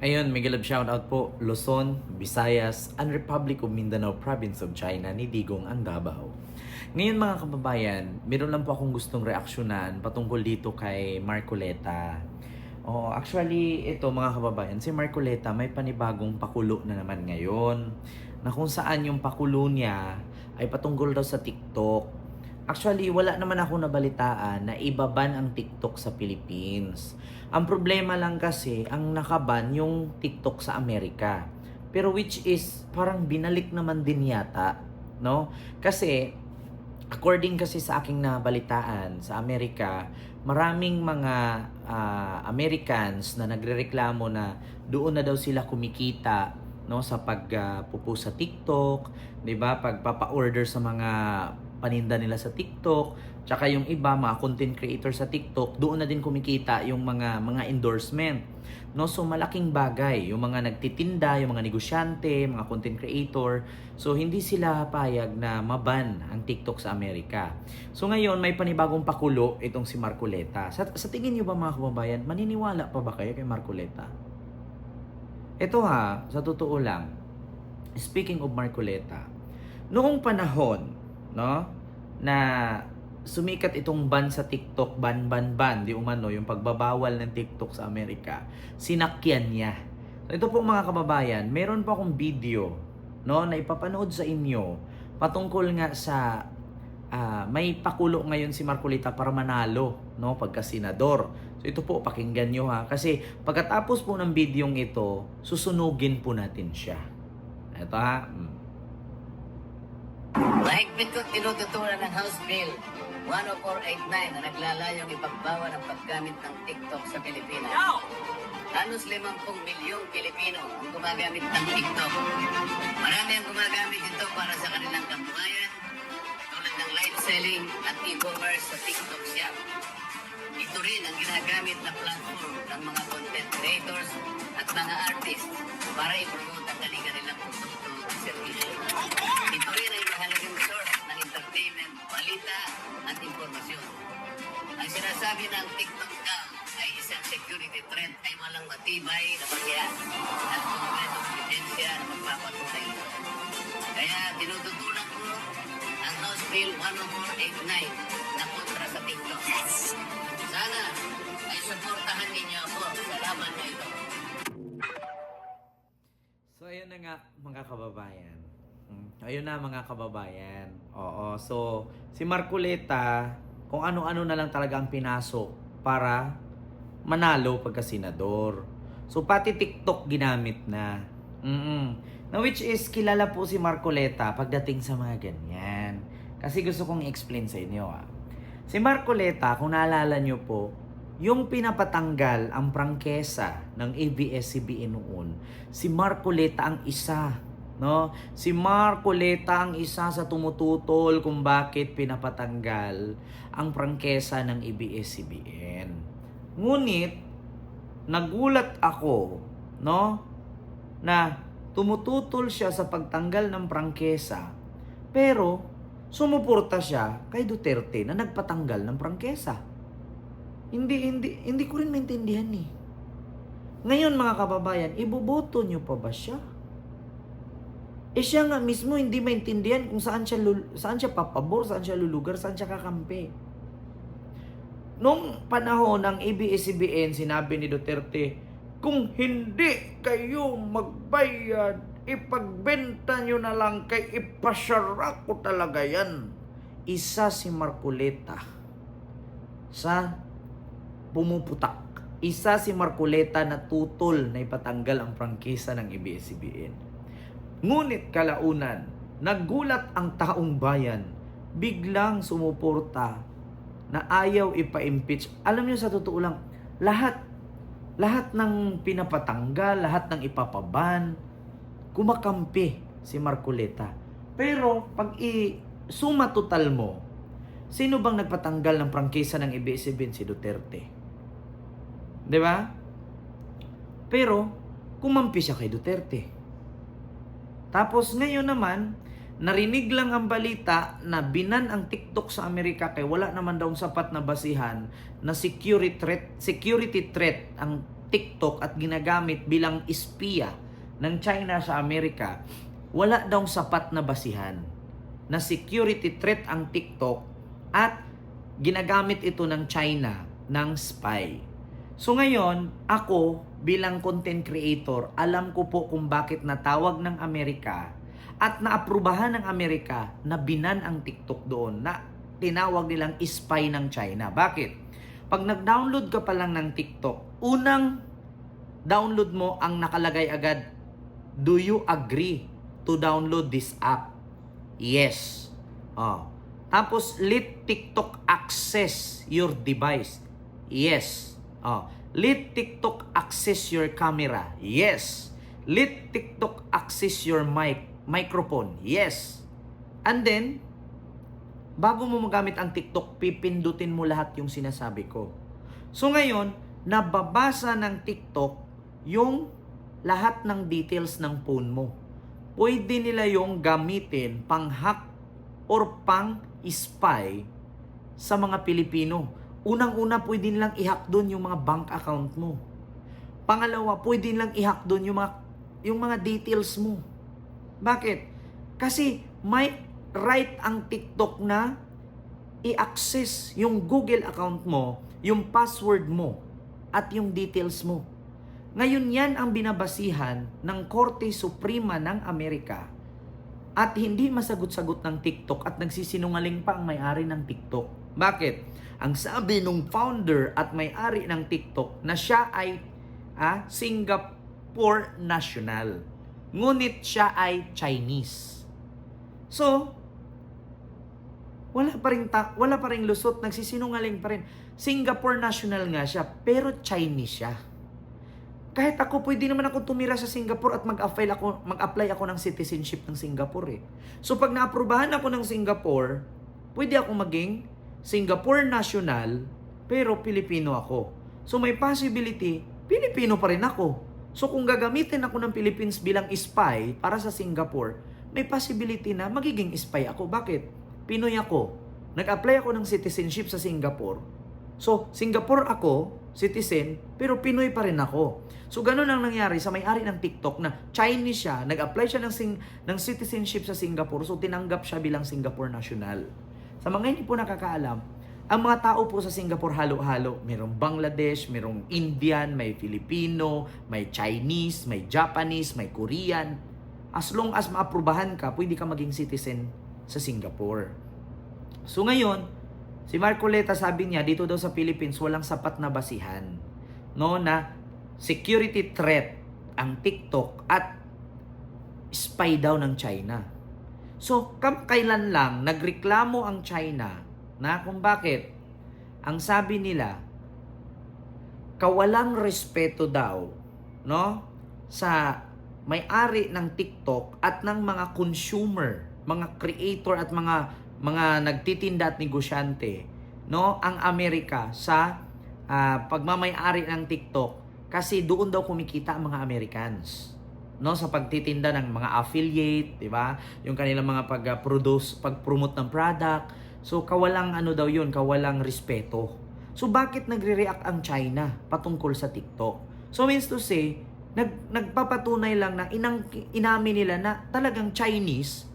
Ayun, mega love shoutout po, Luzon, Visayas, and Republic of Mindanao Province of China ni Digong ang Davao. Ngayon mga kababayan, meron lang po akong gustong reaksyonan patungkol dito kay Marcoleta. Oh, actually, ito mga kababayan, si Marcoleta may panibagong pakulo na naman ngayon. Na kung saan yung pakulo niya ay patungkol daw sa TikTok. Actually, wala naman ako nabalitaan na ibaban ang TikTok sa Philippines. Ang problema lang kasi, ang nakaban yung TikTok sa Amerika. Pero which is, parang binalik naman din yata, no? Kasi, according kasi sa aking nabalitaan sa Amerika, maraming mga Americans na nagrereklamo na doon na daw sila kumikita, no, sa pagpupo sa TikTok, 'di ba? Pagpapa-order sa mga paninda nila sa TikTok, tsaka yung iba mga content creator sa TikTok, doon na din kumikita yung mga endorsement. No, so malaking bagay yung mga nagtitinda, yung mga negosyante, mga content creator. So hindi sila payag na maban ang TikTok sa Amerika. So ngayon may panibagong pakulo itong si Marcoleta. Sa tingin niyo ba mga kababayan, maniniwala pa ba kayo kay Marcoleta? Ito ha, sa totoo lang, speaking of Marcoleta, noong panahon, no, na sumikat itong ban sa TikTok, ban, di umano, yung pagbabawal ng TikTok sa Amerika, sinakyan niya. So ito po mga kababayan, meron pa akong video, no, na ipapanood sa inyo, patungkol nga sa, may pakulo ngayon si Marcoleta para manalo, no, pagka senador. So ito po, pakinggan nyo ha. Kasi pagkatapos po ng bidyong ito, susunugin po natin siya. Ito ha. Mahigpit ko tinututunan ng House Bill 10489 na naglalayong ipagbawal ang paggamit ng TikTok sa Pilipinas. Halos 50 milyong Pilipino ang gumagamit ng TikTok. Marami ang gumagamit ito para sa kanilang kabuhayan, tulad ng live selling at e-commerce sa TikTok shop. Ito rin ang ginagamit na platform ng mga content creators at mga artists para i-promote ang kanilang produkto at servisyo. Ito rin ay mahalagang source ng entertainment, balita at informasyon. Ang sinasabi ng TikTok daw ay isang security threat ay walang matibay na bagyan at konkretong ebidensya na magpapatunay ito. Kaya tinututunan ko ang House Bill 10489 na kontra sa TikTok. Sana ay suportahan ninyo ako sa laban na ito. So ayun na nga mga kababayan. Ayun na mga kababayan. Oo, so si Marcoleta, kung ano-ano na lang talaga ang pinasok para manalo pagka senador. So pati TikTok ginamit na. Na which is kilala po si Marcoleta pagdating sa mga ganyan. Kasi gusto kong i-explain sa inyo Si Marcoleta, kung naalala nyo po, yung pinapatanggal ang prangkesa ng ABS-CBN noon, si Marcoleta ang isa. No? Si Marcoleta ang isa sa tumututol kung bakit pinapatanggal ang prangkesa ng ABS-CBN. Ngunit, nagulat ako, no, na tumututol siya sa pagtanggal ng prangkesa, pero sumuporta siya kay Duterte na nagpatanggal ng prangkesa. Hindi ko rin maintindihan eh. Ngayon mga kababayan, iboboto nyo pa ba siya? Siya nga mismo hindi maintindihan kung saan siya papabor, saan siya lulugar, saan siya kakampi. Nung panahon ng ABS-CBN, sinabi ni Duterte, kung hindi kayo magbayad, ipagbenta nyo na lang kay ipasara ko talaga yan. Isa si Marcoleta sa pumuputak. Isa si Marcoleta na tutol na ipatanggal ang prangkisa ng ABS-CBN. Ngunit kalaunan, nagulat ang taong bayan, biglang sumuporta na ayaw ipa-impeach. Alam niyo sa totoo lang, lahat ng pinapatanggal, lahat ng ipapaban, kumakampi si Marcoleta. Pero pag i-suma total mo, sino bang nagpatanggal ng prangkisa ng ABS-CBN? Si Duterte. 'Di ba? Pero kumampi siya kay Duterte. Tapos ngayon naman, narinig lang ang balita na binan ang TikTok sa Amerika kay wala naman daw sapat na basihan na security threat ang TikTok at ginagamit bilang espiya ng China sa Amerika, wala daw sapat na basihan na security threat ang TikTok at ginagamit ito ng China ng spy. So ngayon, ako bilang content creator, alam ko po kung bakit natawag ng Amerika at naaprubahan ng Amerika na binan ang TikTok doon na tinawag nilang spy ng China. Bakit? Pag nag-download ka pa lang ng TikTok, unang download mo ang nakalagay agad, do you agree to download this app? Yes. Tapos, let TikTok access your device. Yes. Let TikTok access your camera. Yes. Let TikTok access your microphone. Yes. And then, bago mo magamit ang TikTok, pipindutin mo lahat yung sinasabi ko. So ngayon, nababasa ng TikTok yung lahat ng details ng phone mo. Pwede nila yung gamitin pang-hack or pang-spy sa mga Pilipino. Unang-una, pwede nilang i-hack doon yung mga bank account mo. Pangalawa, pwede nilang i-hack doon yung mga details mo. Bakit? Kasi may right ang TikTok na i-access yung Google account mo, yung password mo, at yung details mo. Ngayon yan ang binabasihan ng Korte Suprema ng Amerika at hindi masagot-sagot ng TikTok at nagsisinungaling pa ang may-ari ng TikTok. Bakit? Ang sabi nung founder at may-ari ng TikTok na siya ay Singapore national. Ngunit siya ay Chinese. So, wala pa ring lusot, nagsisinungaling pa rin. Singapore national nga siya, pero Chinese siya. Kahit ako, pwede naman ako tumira sa Singapore at mag-apply ako ng citizenship ng Singapore eh. So pag naaprubahan ako ng Singapore, pwede ako maging Singapore national, pero Pilipino ako. So may possibility, Pilipino pa rin ako. So kung gagamitin ako ng Philippines bilang spy para sa Singapore, may possibility na magiging spy ako. Bakit? Pinoy ako. Nag-apply ako ng citizenship sa Singapore. So, Singapore ako, citizen, pero Pinoy pa rin ako. So, ganun ang nangyari sa may-ari ng TikTok na Chinese siya, nag-apply siya ng citizenship sa Singapore, so tinanggap siya bilang Singapore national. Sa mga hindi po nakakaalam, ang mga tao po sa Singapore halo-halo. Merong Bangladesh, merong Indian, may Filipino, may Chinese, may Japanese, may Korean. As long as maaprubahan ka, pwede ka maging citizen sa Singapore. So ngayon, si Marcoleta sabi niya, dito daw sa Philippines, walang sapat na basihan. No, na security threat ang TikTok at spy daw ng China. So, kailan lang nagreklamo ang China na kung bakit ang sabi nila kawalang respeto daw, no, sa may-ari ng TikTok at ng mga consumer, mga creator at mga nagtitinda at negosyante, no, ang Amerika sa pagmamay-ari ng TikTok kasi doon daw kumikita ang mga Americans, no, sa pagtitinda ng mga affiliate, di ba? Yung kanilang mga pag-promote ng product. So kawalang daw yun, kawalang respeto. So bakit nagre-react ang China patungkol sa TikTok? So means to say, nagpapatunay lang na inamin nila na talagang Chinese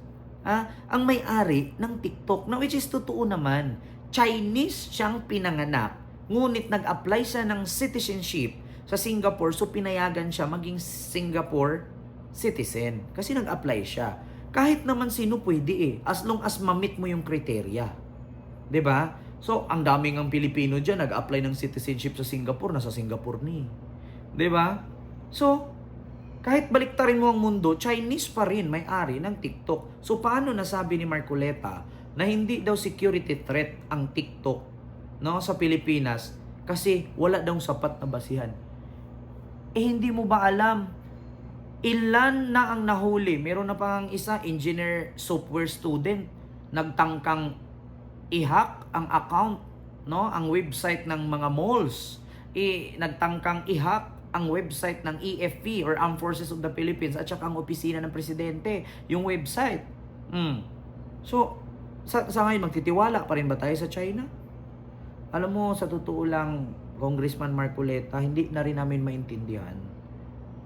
ang may-ari ng TikTok. Na which is totoo naman. Chinese siyang pinanganak, ngunit nag-apply siya ng citizenship sa Singapore, so pinayagan siya maging Singapore citizen. Kasi nag-apply siya. Kahit naman sino pwede as long as ma-meet mo yung kriteria. 'Di ba? So, ang daming ang Pilipino dyan, nag-apply ng citizenship sa Singapore, nasa Singapore ni. 'Di ba? So, kahit baliktarin mo ang mundo, Chinese pa rin may-ari ng TikTok. So, paano nasabi ni Marcoleta na hindi daw security threat ang TikTok, no, sa Pilipinas kasi wala daw sapat na basihan? Hindi mo ba alam, ilan na ang nahuli? Meron na pang isa, engineer software student, nagtangkang i-hack ang account, no, ang website ng mga malls. Nagtangkang i-hack ang website ng EFP or Armed Forces of the Philippines at saka ang opisina ng presidente, yung website. So, sa ngayon, magtitiwala pa rin ba tayo sa China? Alam mo, sa totoo lang, Congressman Marcoleta, hindi na rin namin maintindihan.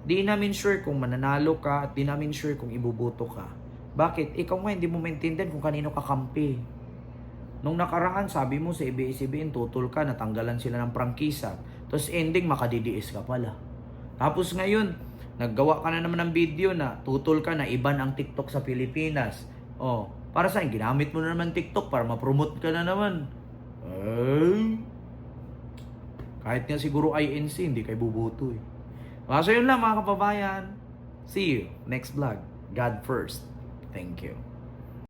Di namin sure kung mananalo ka at di namin sure kung ibuboto ka. Bakit? Ikaw nga hindi mo maintindihan kung kanino kakampi. Nung nakaraan, sabi mo sa ABS-CBN, tutol ka, natanggalan sila ng prangkisa. Tapos ending, makadidiis ka pala. Tapos ngayon, naggawa ka na naman ng video na tutol ka na iban ang TikTok sa Pilipinas. Oh, para saan? Ginamit mo na naman TikTok para ma-promote ka na naman. Kahit nga siguro INC, hindi kayo bubuto eh. So yun lang mga kababayan. See you next vlog. God first. Thank you.